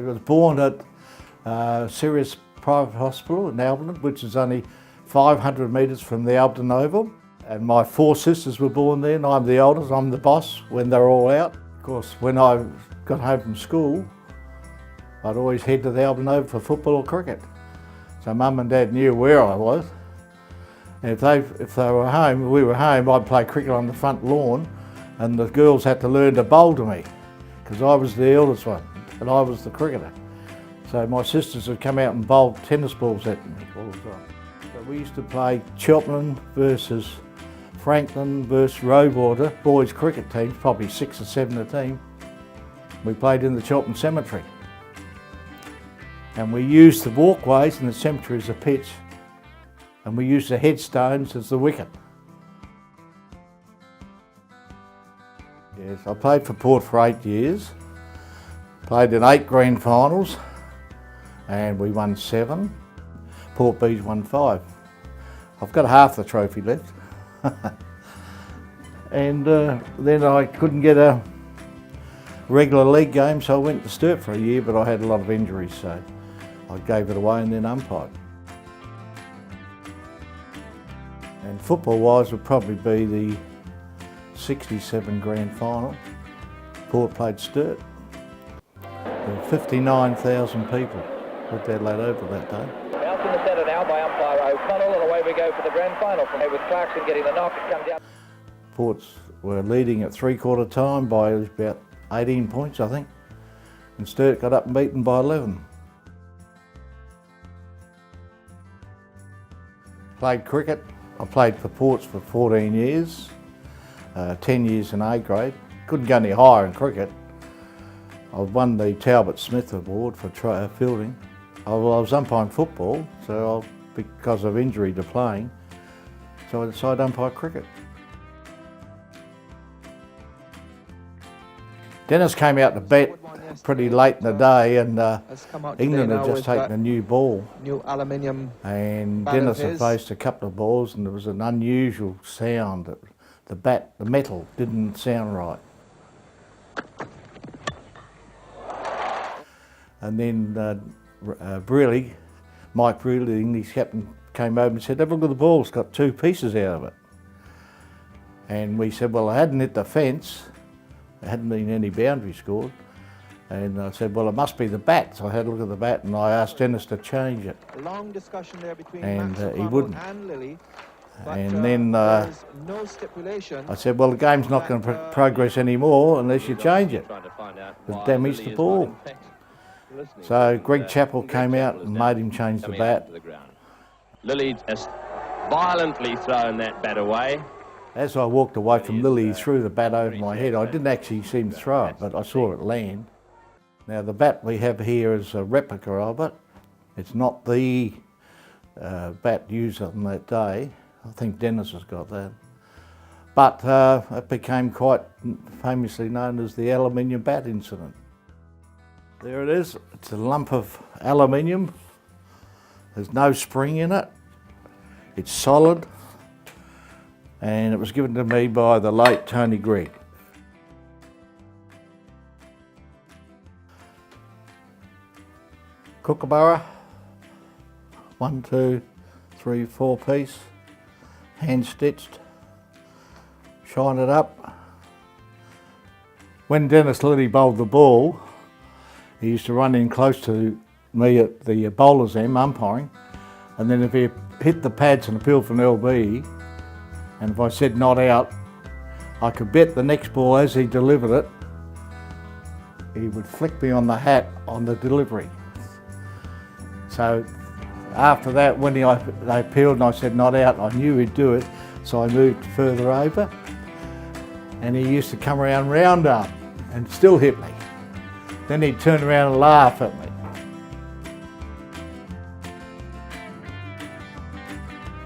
was born at Sirius Private Hospital in Albion, which is only 500 metres from the Albion Oval. And my 4 sisters were born there, and I'm the oldest. I'm the boss when they're all out. Of course, when I got home from school, I'd always head to the Albion Oval for football or cricket. So Mum and Dad knew where I was. And if they were home, we were home, I'd play cricket on the front lawn, and the girls had to learn to bowl to me, because I was the eldest one, and I was the cricketer. So my sisters would come out and bowl tennis balls at me all the time. So we used to play Cheltenham versus Franklin versus Rosewater, boys cricket teams, probably 6 or 7 a team. We played in the Cheltenham Cemetery. And we used the walkways in the cemetery as a pitch, and we used the headstones as the wicket. Yes, I played for Port for 8 years, played in 8 grand finals, and we won 7. Port Beach won 5. I've got half the trophy left. And then I couldn't get a regular league game, so I went to Sturt for a year, but I had a lot of injuries, so I gave it away and then umpired. And football-wise would probably be the 67 grand final. Port played Sturt. There were 59,000 people with their lad over that day. Out in the centre now by umpire O'Connell, and away we go for the grand final from here with Clarkson getting the knock. It comes down. Ports were leading at 3/4 time by about 18 points, I think, and Sturt got up and beaten by 11. Played cricket. I played for Ports for 14 years, 10 years in A grade. Couldn't go any higher in cricket. I won the Talbot Smith Award for fielding. I was umpiring football, so because of injury to playing, so I decided to umpire cricket. Dennis came out to bat pretty late in the day, and England had just taken a new ball. New aluminium. And Dennis had faced a couple of balls, and there was an unusual sound that the metal didn't sound right. And then Mike Brearley, the English captain, came over and said, "Have a look at the ball, it's got 2 pieces out of it." And we said, well, I hadn't hit the fence, there hadn't been any boundary scored. And I said, well, it must be the bat. So I had a look at the bat and I asked Dennis to change it. A long discussion there between and Max he wouldn't. And Lily. And then no stipulation. I said, well, the game's not going to progress anymore unless you change it. It's damaged the ball. So Greg Chappell came out and made him change the bat. Lily has violently thrown that bat away. As I walked away from Lily, he threw the bat over my head. I didn't actually see him throw it, but I saw it land. Now the bat we have here is a replica of it. It's not the bat used on that day. I think Dennis has got that. But it became quite famously known as the aluminium bat incident. There it is. It's a lump of aluminium. There's no spring in it. It's solid. And it was given to me by the late Tony Gregg. Kookaburra, 1, 2, 3, 4 piece, hand stitched, shine it up. When Dennis Liddy bowled the ball, he used to run in close to me at the bowler's end, umpiring, and then if he hit the pads and appealed for an LB, and if I said not out, I could bet the next ball as he delivered it, he would flick me on the hat on the delivery. So after that, when they appealed and I said not out, I knew he'd do it, so I moved further over, and he used to come around round up and still hit me. Then he'd turn around and laugh at me.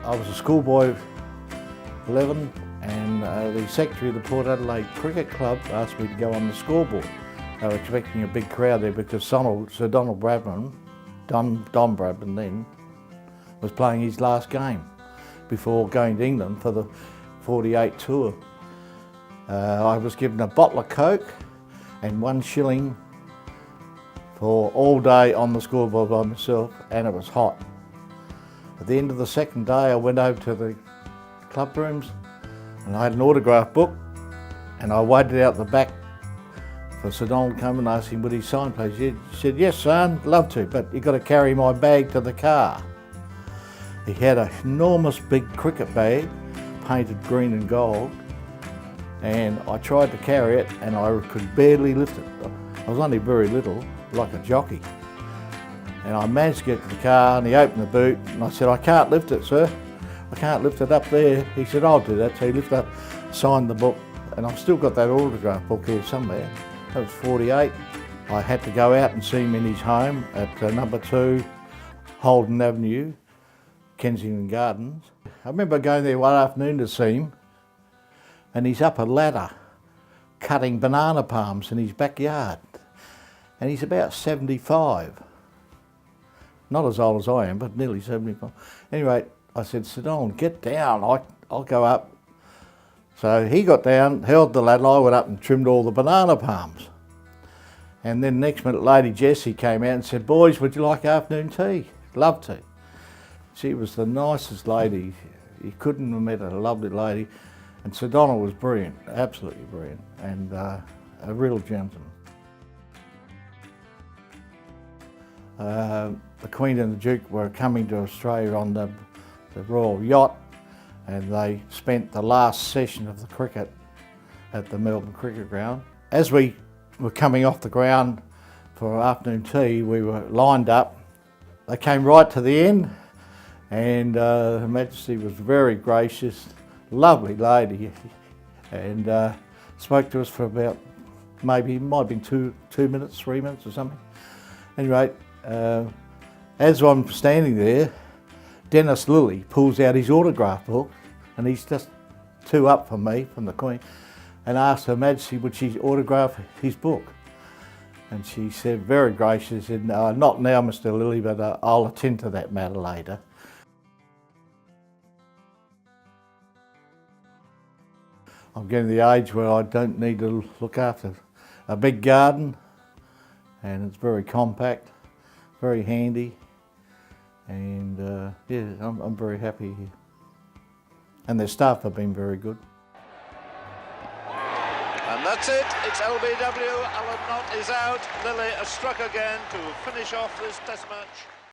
I was a schoolboy 11, and the secretary of the Port Adelaide Cricket Club asked me to go on the scoreboard. They were expecting a big crowd there because Sir Don Bradman, Don Bradman then, was playing his last game before going to England for the 48 tour. I was given a bottle of Coke and 1 shilling for all day on the scoreboard by myself, and it was hot. At the end of the second day, I went over to the club rooms and I had an autograph book, and I waited out the back for Sir Donald to come and asked him would he sign please. He said, yes son, love to, but you've got to carry my bag to the car. He had an enormous big cricket bag, painted green and gold, and I tried to carry it and I could barely lift it. I was only very little, like a jockey. And I managed to get to the car and he opened the boot and I said, I can't lift it, sir. I can't lift it up there. He said, I'll do that. So he lifted up, signed the book, and I've still got that autograph book here somewhere. That was 48. I had to go out and see him in his home at number 2 Holden Avenue, Kensington Gardens. I remember going there one afternoon to see him, and he's up a ladder cutting banana palms in his backyard. And he's about 75. Not as old as I am, but nearly 75. Anyway, I said, sit down, get down, I'll go up. So he got down, held the ladder, I went up and trimmed all the banana palms. And then next minute, Lady Jessie came out and said, boys, would you like afternoon tea? Love to. She was the nicest lady. You couldn't have met a lovely lady. And Sir Donald was brilliant, absolutely brilliant, and a real gentleman. The Queen and the Duke were coming to Australia on the Royal Yacht, and they spent the last session of the cricket at the Melbourne Cricket Ground. As we were coming off the ground for afternoon tea, we were lined up. They came right to the end, and Her Majesty was very gracious, lovely lady, and spoke to us for about maybe, might have been two minutes, 3 minutes or something. Anyway, as I'm standing there, Dennis Lilly pulls out his autograph book, and he's just 2 up from me, from the Queen, and asked Her Majesty would she autograph his book. And she said, very gracious, said, no, not now, Mr. Lilly, but I'll attend to that matter later. I'm getting to the age where I don't need to look after a big garden, and it's very compact, very handy, and yeah, I'm very happy here. And their staff have been very good. And that's it, it's LBW, Alan Knott is out, Lilly has struck again to finish off this test match.